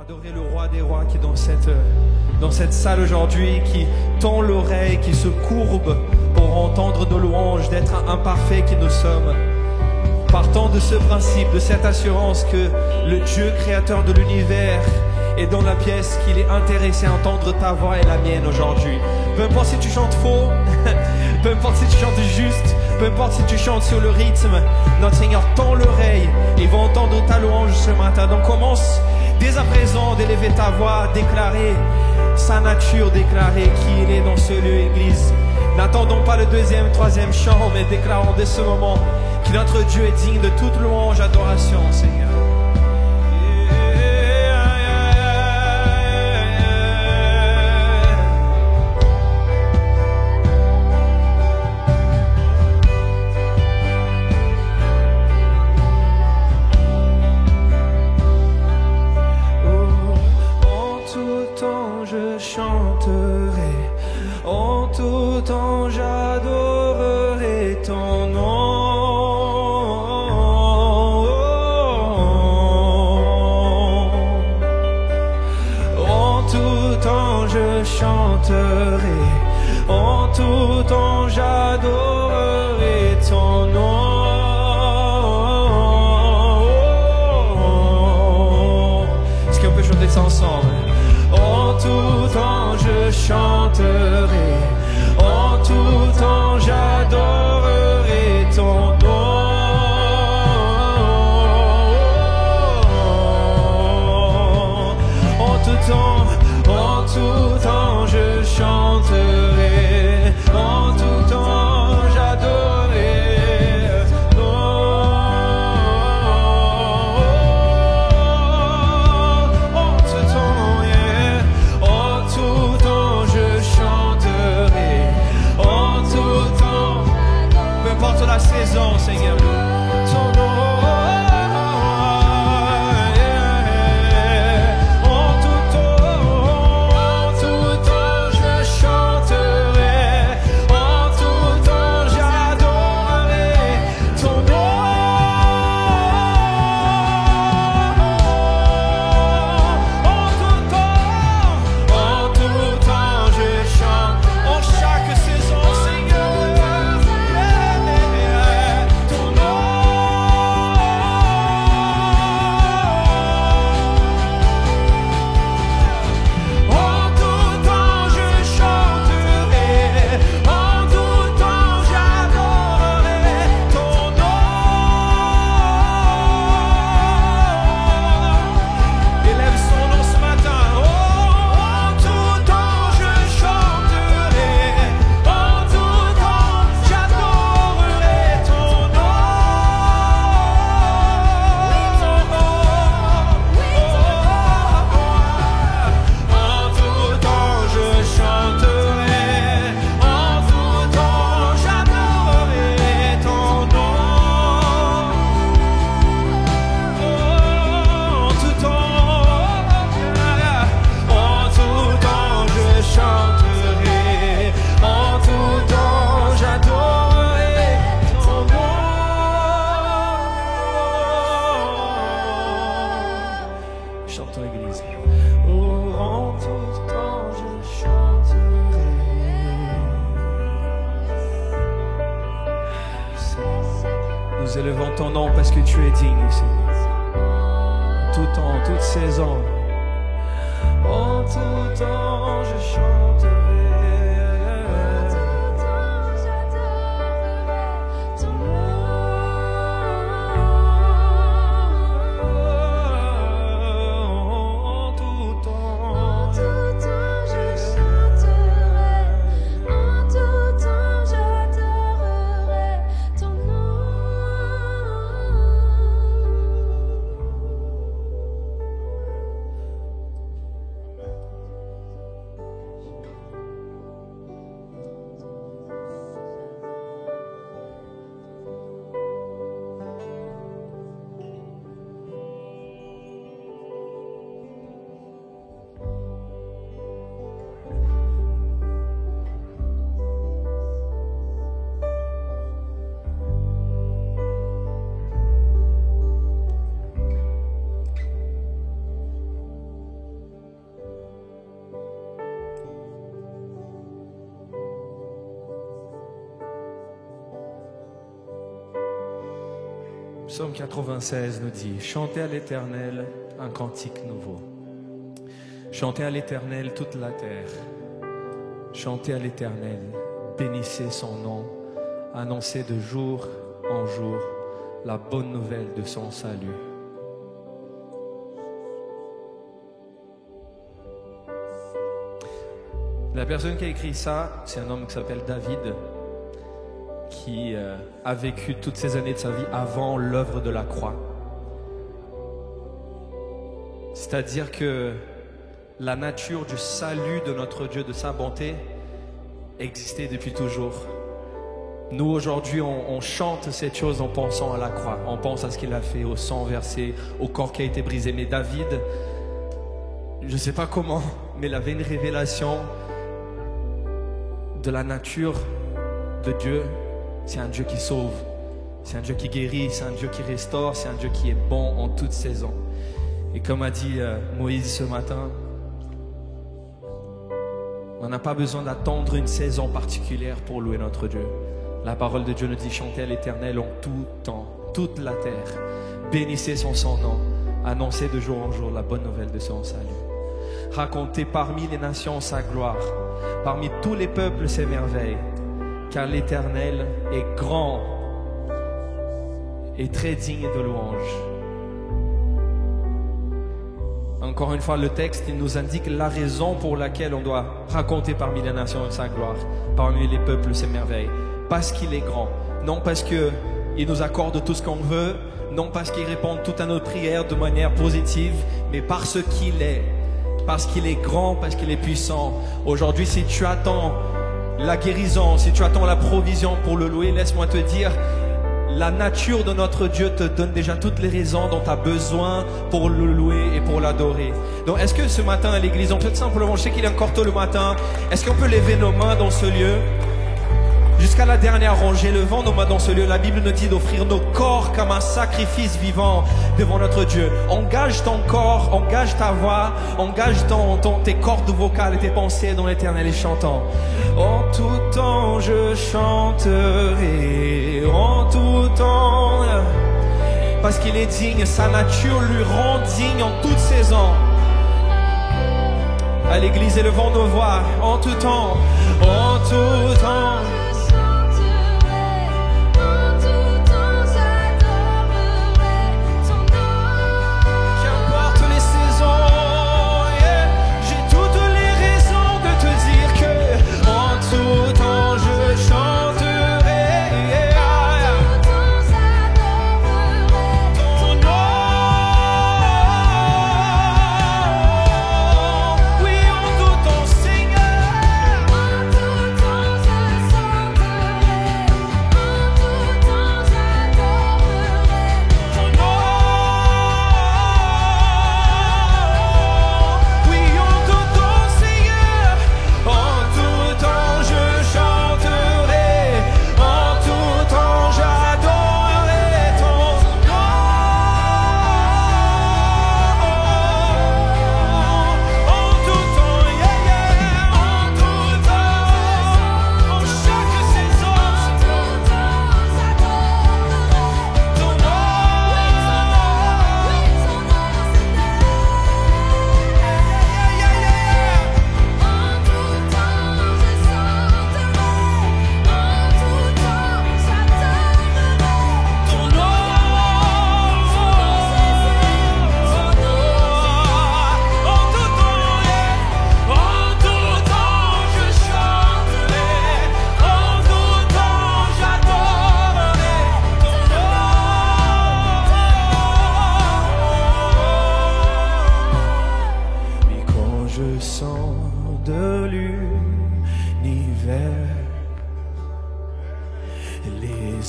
adorer le roi des rois qui est dans cette salle aujourd'hui, qui tend l'oreille, qui se courbe pour entendre nos louanges, d'être imparfaits que nous sommes. Partant de ce principe, de cette assurance que le Dieu créateur de l'univers est dans la pièce, qu'il est intéressé à entendre ta voix et la mienne aujourd'hui. Peu importe si tu chantes faux, peu importe si tu chantes juste, peu importe si tu chantes sur le rythme, notre Seigneur tend l'oreille et va entendre ta louange ce matin. Donc commence dès à présent d'élever ta voix, déclarer sa nature, déclarer qui il est dans ce lieu, Église. N'attendons pas le deuxième, troisième chant, mais déclarons dès ce moment que notre Dieu est digne de toute louange, adoration, Seigneur. En tout temps j'adorerai ton nom. En tout temps je chanterai, en tout temps j'adorerai ton nom. Est-ce qu'on peut chanter ça ensemble? En tout temps je chanterai, en tout temps j'adorerai ton nom. En tout temps je chanterai, en tout temps j'adorerai ton nom. En tout temps, yeah. En tout temps je chanterai, en tout temps, peu importe la saison, Seigneur, ton nom. Nous élevons ton nom parce que tu es digne, Seigneur. Tout temps, toute saison. En tout temps, je chanterai. Psaume 96 nous dit, chantez à l'Éternel un cantique nouveau. Chantez à l'Éternel toute la terre. Chantez à l'Éternel, bénissez son nom, annoncez de jour en jour la bonne nouvelle de son salut. La personne qui a écrit ça, c'est un homme qui s'appelle David, qui a vécu toutes ces années de sa vie avant l'œuvre de la croix. C'est-à-dire que la nature du salut de notre Dieu, de sa bonté, existait depuis toujours. Nous, aujourd'hui, on chante cette chose en pensant à la croix. On pense à ce qu'il a fait, au sang versé, au corps qui a été brisé. Mais David, je ne sais pas comment, mais il avait une révélation de la nature de Dieu. C'est un Dieu qui sauve, c'est un Dieu qui guérit, c'est un Dieu qui restaure, c'est un Dieu qui est bon en toute saison. Et comme a dit Moïse ce matin, on n'a pas besoin d'attendre une saison particulière pour louer notre Dieu. La parole de Dieu nous dit, chantez à l'Éternel en tout temps, toute la terre. Bénissez son nom, annoncez de jour en jour la bonne nouvelle de son salut. Racontez parmi les nations sa gloire, parmi tous les peuples ses merveilles, car l'Éternel est grand et très digne de louange. Encore une fois, le texte, il nous indique la raison pour laquelle on doit raconter parmi les nations sa gloire, parmi les peuples ses merveilles. Parce qu'il est grand, non parce qu'il nous accorde tout ce qu'on veut, non parce qu'il répond toutes à nos prières de manière positive, mais parce qu'il est grand, parce qu'il est puissant. Aujourd'hui, si tu attends la guérison, si tu attends la provision pour le louer, laisse-moi te dire, la nature de notre Dieu te donne déjà toutes les raisons dont tu as besoin pour le louer et pour l'adorer. Donc est-ce que ce matin à l'église, on peut simplement, je sais qu'il est encore tôt le matin, est-ce qu'on peut lever nos mains dans ce lieu? Jusqu'à la dernière rangée, levons nos mains dans ce lieu. La Bible nous dit d'offrir nos corps comme un sacrifice vivant devant notre Dieu. Engage ton corps, engage ta voix, engage tes cordes vocales et tes pensées dans l'Éternel et chantons. En tout temps je chanterai, en tout temps, parce qu'il est digne, sa nature lui rend digne en toute saison. À l'église, élevons nos voix, en tout temps, en tout temps.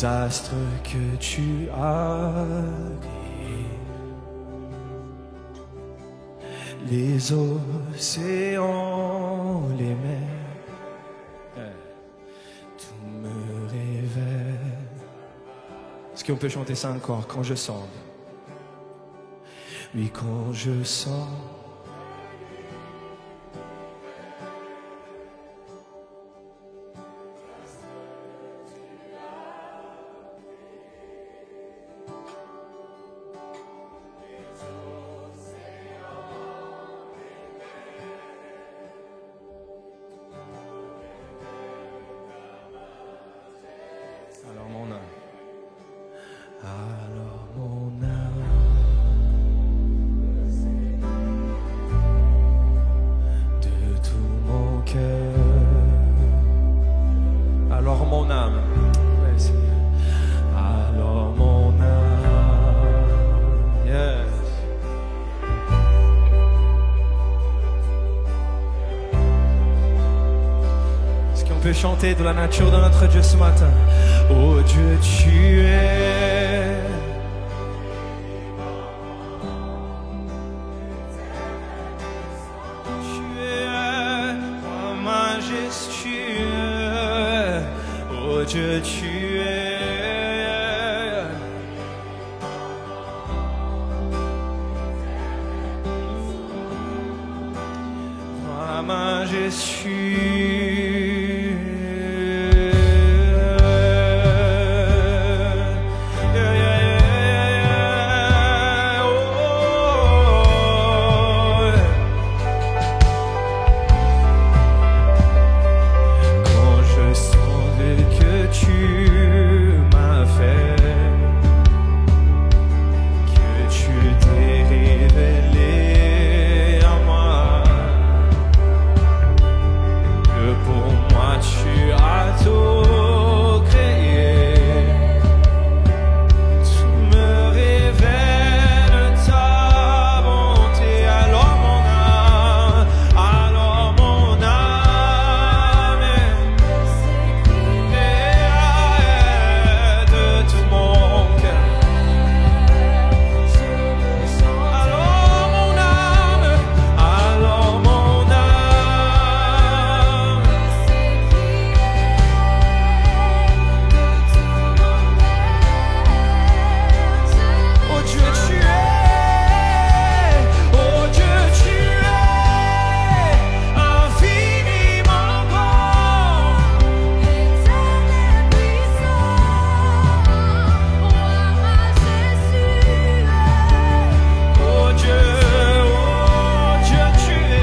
Astres que tu as créés, les océans, les mers, tout me révèle. Est-ce qu'on peut chanter ça encore? Quand je sens, oui, quand je sens. peux chanter de la nature de notre Dieu ce matin. Oh Dieu, tu es. Tu es majestueux. Oh Dieu, tu es. Quand je sentais que tu m'as fait, que tu t'es révélé à moi, que pour moi tu as tout créé. Tu me révèles ta bonté. Alors mon âme et de tout mon cœur. Alors mon âme Oh Dieu tu es, oh Dieu tu es infiniment grand, Éternel puissant, roi majestueux. oh Dieu tu es, oh Dieu tu es,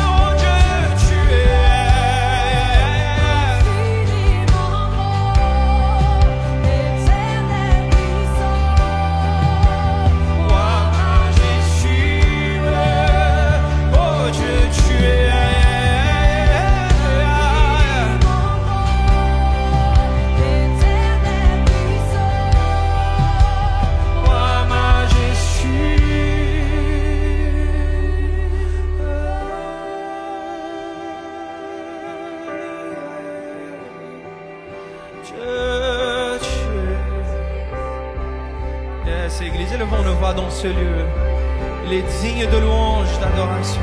oh Dieu tu roi majestueux, oh Dieu tu es, roi majestueux. Dieu tu es. Yes, Église, élevons nos voix dans ce lieu. Il est digne de louange, d'adoration.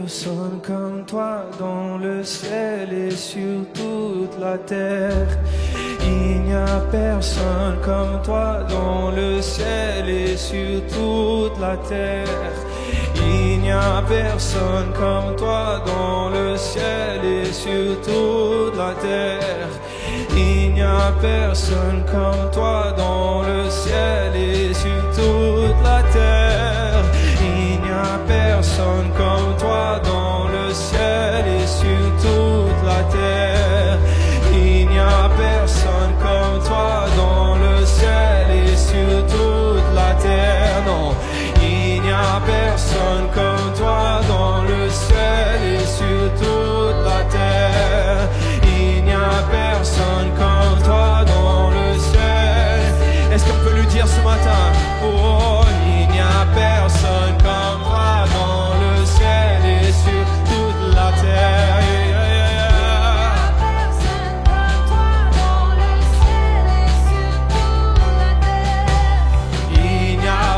personne comme toi dans le ciel et sur toute la terre. Il n'y a personne comme toi dans le ciel et sur toute la terre. Il n'y a personne comme toi dans le ciel et sur toute la terre. Il n'y a personne comme toi dans le ciel et sur toute la terre. Il n'y a personne comme toi dans le ciel et sur toute la terre. Il n'y a personne comme toi dans le ciel et sur toute la terre. Non, il n'y a personne comme toi dans le ciel et sur toute la terre. Il n'y a personne comme toi dans le ciel. Est-ce qu'on peut lui dire ce matin? Oh, il n'y a personne comme toi dans le ciel et sur toute la terre.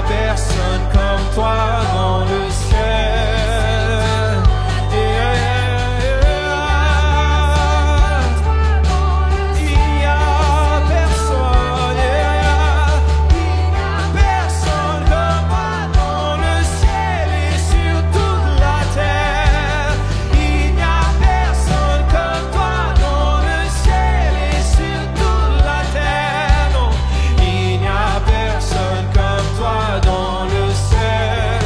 Personne comme toi dans le ciel. Il y a personne, personne comme toi dans le ciel et sur toute la terre. Il n'y a personne comme toi dans le ciel et sur toute la terre. Non, il n'y a personne comme toi dans le ciel.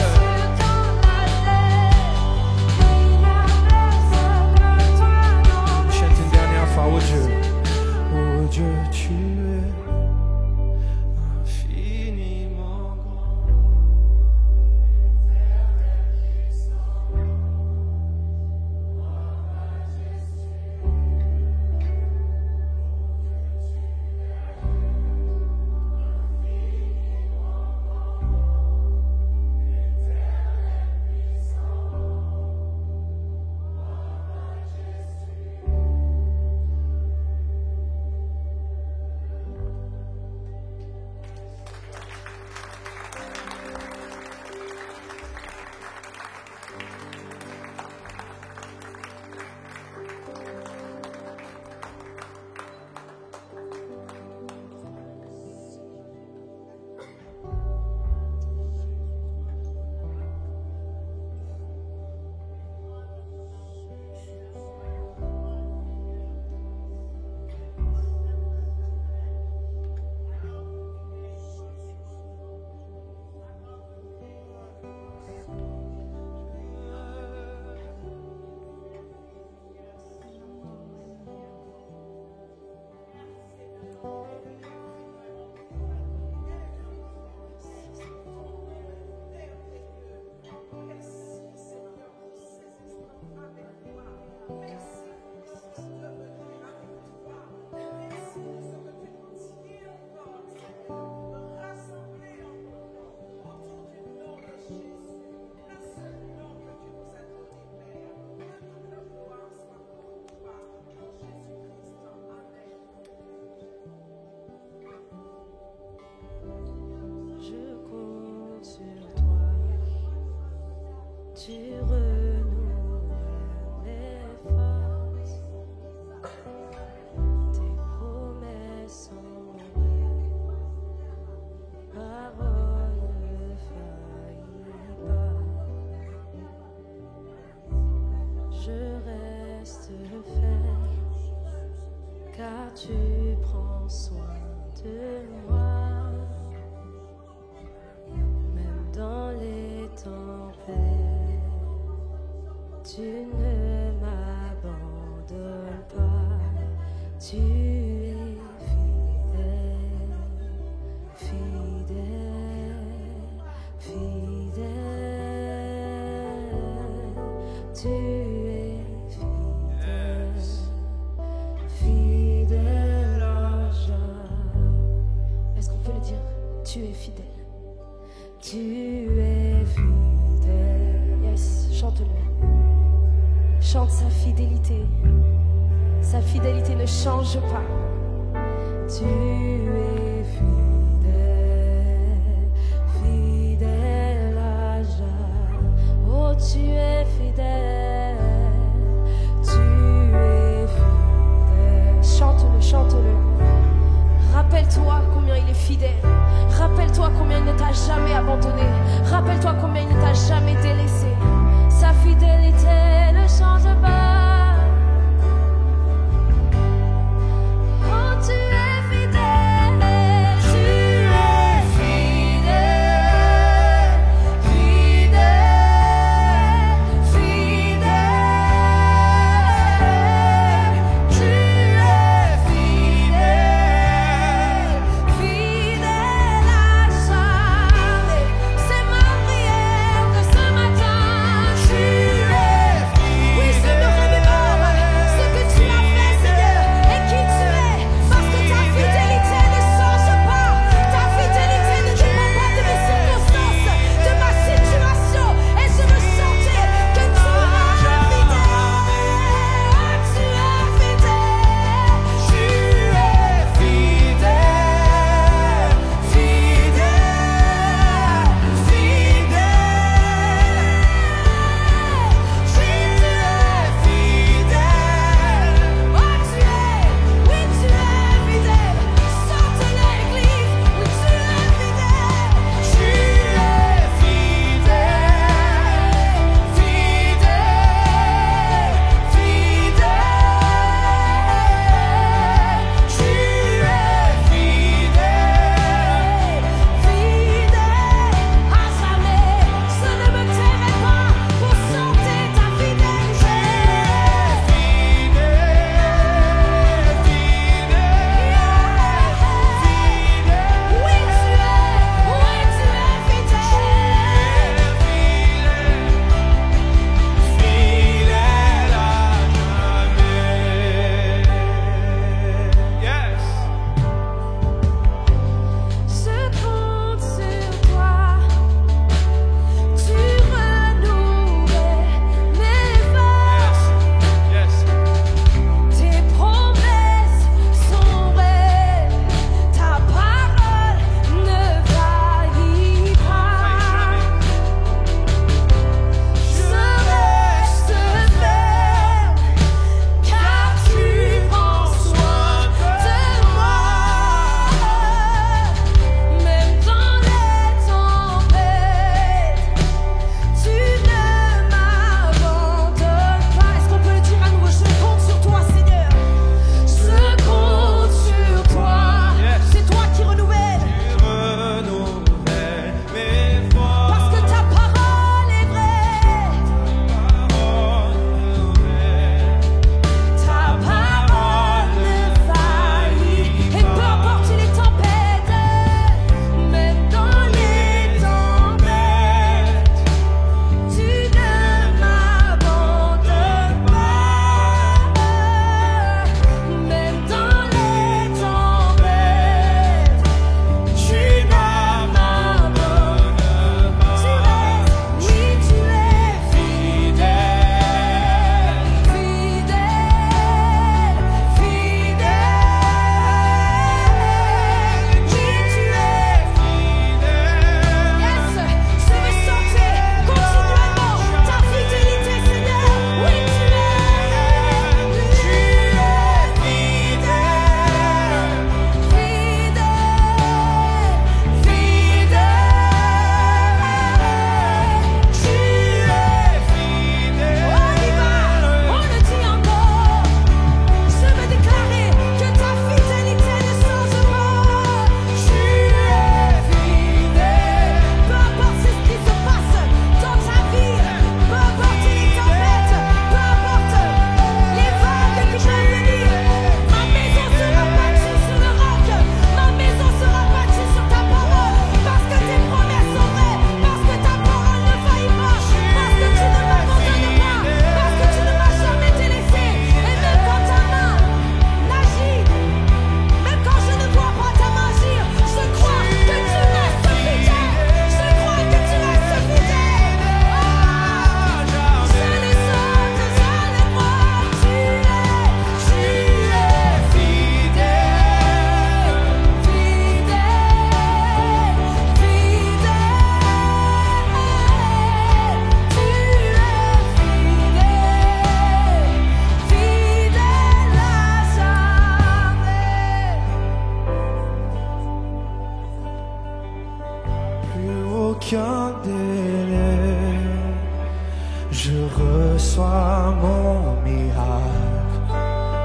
Chante une dernière fois, oh Dieu. Oh Dieu, tu es infiniment grand. Tu renoues mes forces, tes promesses sont vraies, parole ne faillit pas. Je reste ferme, car tu prends soin de moi. Dans les tempêtes, tu ne m'abandonnes pas. Tu es fidèle, fidèle, fidèle. Tu es fidèle, fidèle en jamais. Est-ce qu'on peut le dire? Tu es fidèle. Tu es fidèle. Yes, chante-le. Chante sa fidélité. Sa fidélité ne change pas. Tu es fidèle, fidèle à jamais. Oh, tu es fidèle.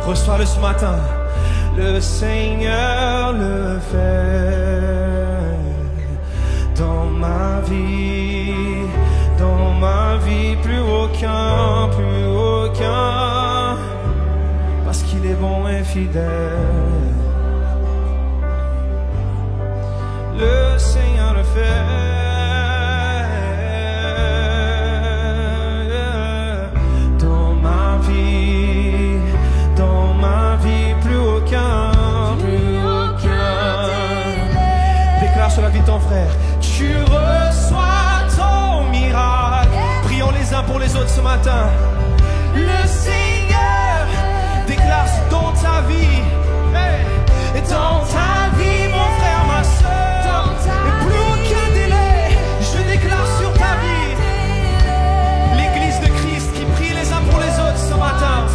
Reçois-le ce matin. Le Seigneur le fait dans ma vie, plus aucun, parce qu'il est bon et fidèle. Le Seigneur le fait. Sur la vie de ton frère, tu reçois ton miracle. Prions les uns pour les autres ce matin. Le Seigneur déclare dans ta vie, dans ta vie, mon frère, ma soeur, et plus aucun délai, je déclare sur ta vie. L'église de Christ qui prie les uns pour les autres ce matin.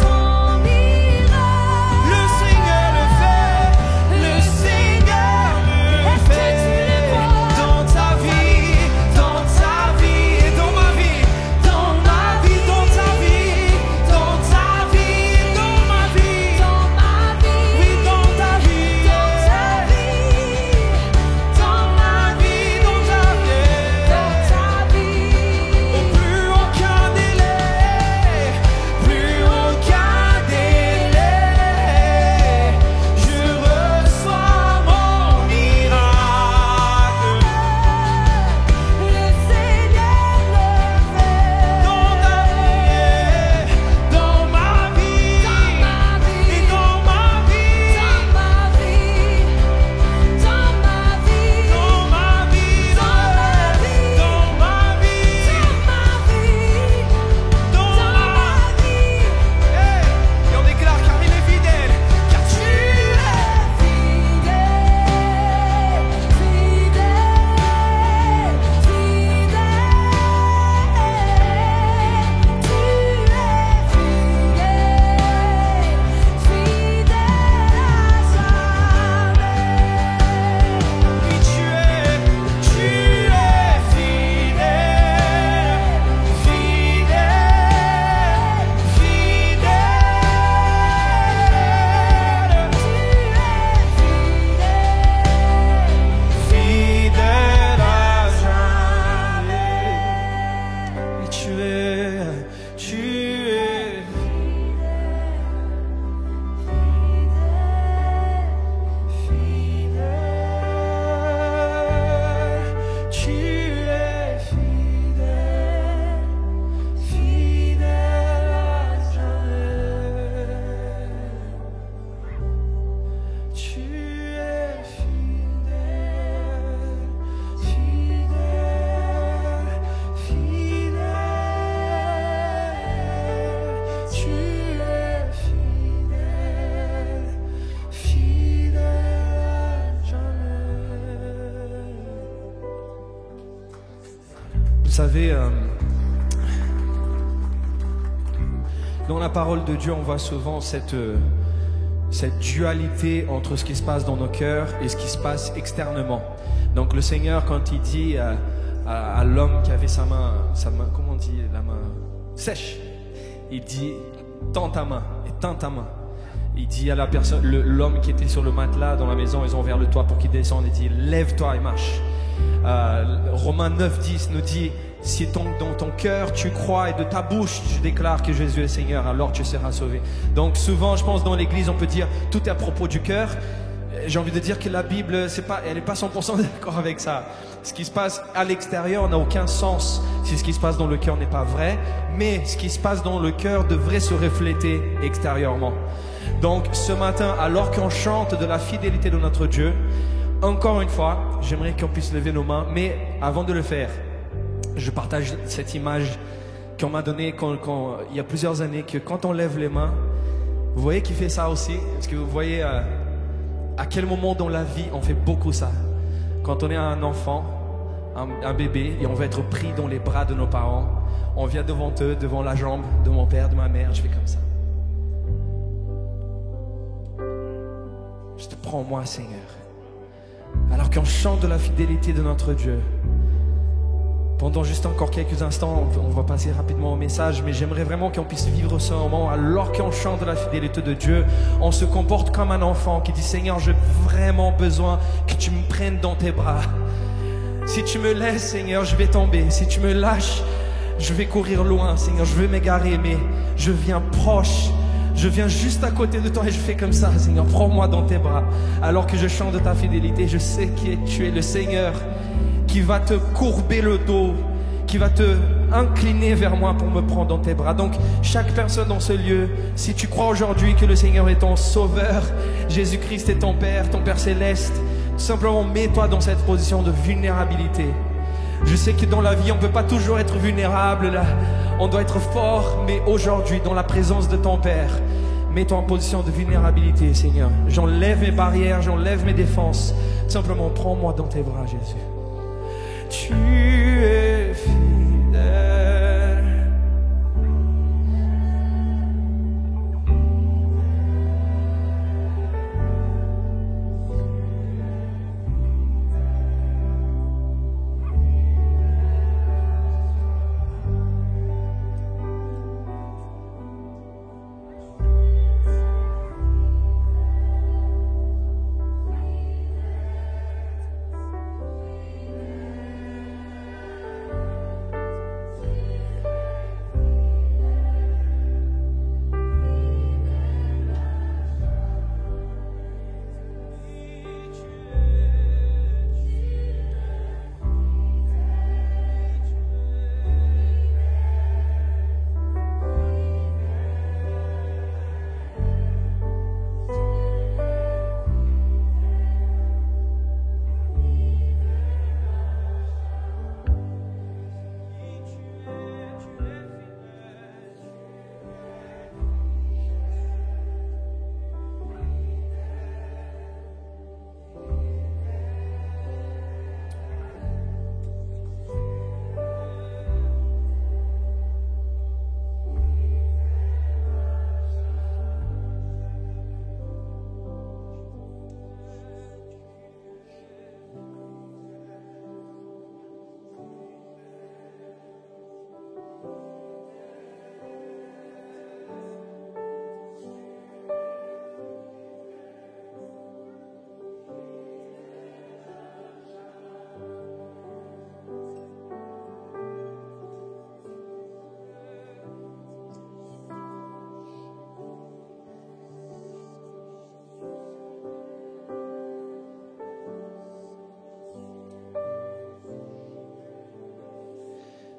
Vous savez, dans la parole de Dieu, on voit souvent cette dualité entre ce qui se passe dans nos cœurs et ce qui se passe externement. Donc le Seigneur, quand il dit à l'homme qui avait sa main, comment on dit, la main sèche, il dit tends ta main et tends ta main. Il dit à la personne, l'homme qui était sur le matelas dans la maison, ils ont ouvert le toit pour qu'il descende, il dit lève-toi et marche. Romains 9:10 nous dit si dans ton cœur tu crois et de ta bouche tu déclares que Jésus est Seigneur, alors tu seras sauvé. Donc souvent, je pense, dans l'église, on peut dire tout est à propos du cœur. J'ai envie de dire que la Bible, elle n'est pas 100% d'accord avec ça. Ce qui se passe à l'extérieur n'a aucun sens si ce qui se passe dans le cœur n'est pas vrai, mais ce qui se passe dans le cœur devrait se refléter extérieurement. Donc ce matin, alors qu'on chante de la fidélité de notre Dieu, encore une fois, j'aimerais qu'on puisse lever nos mains, mais avant de le faire, je partage cette image qu'on m'a donnée il y a plusieurs années, que quand on lève les mains, vous voyez qui fait ça aussi? Est-ce que vous voyez à quel moment dans la vie on fait beaucoup ça? Quand on est un enfant, un bébé, et on veut être pris dans les bras de nos parents, on vient devant eux, devant la jambe de mon père, de ma mère, je fais comme ça. Je te prends en moi, Seigneur. Alors qu'on chante de la fidélité de notre Dieu, Pendant juste encore quelques instants, on va passer rapidement au message, mais j'aimerais vraiment qu'on puisse vivre ce moment alors qu'on chante la fidélité de Dieu. On se comporte comme un enfant qui dit Seigneur, j'ai vraiment besoin que tu me prennes dans tes bras. Si tu me laisses, Seigneur, je vais tomber. Si tu me lâches, je vais courir loin, Seigneur, je vais m'égarer, mais je viens proche. Je viens juste à côté de toi et je fais comme ça, Seigneur, prends-moi dans tes bras. Alors que je chante ta fidélité, je sais que tu es le Seigneur qui va te courber le dos, qui va te incliner vers moi pour me prendre dans tes bras. Donc, chaque personne dans ce lieu, si tu crois aujourd'hui que le Seigneur est ton sauveur, Jésus-Christ est ton Père céleste, tout simplement mets-toi dans cette position de vulnérabilité. Je sais que dans la vie, on ne peut pas toujours être vulnérable, là. On doit être fort, mais aujourd'hui, dans la présence de ton Père, mets-toi en position de vulnérabilité, Seigneur. J'enlève mes barrières, j'enlève mes défenses. Simplement, prends-moi dans tes bras, Jésus. Tu es fidèle.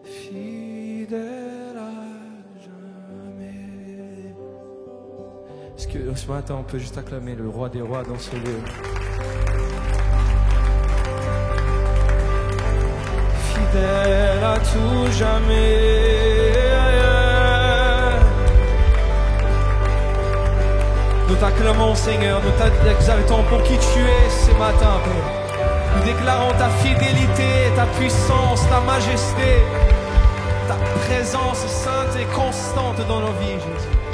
Fidèle à jamais. Est-ce que ce matin on peut juste acclamer le roi des rois dans ce lieu? Fidèle à tout jamais. Nous t'acclamons, Seigneur, nous t'exaltons pour qui tu es ce matin, Père. Nous déclarons ta fidélité, ta puissance, ta majesté, ta présence sainte et constante dans nos vies, Jésus.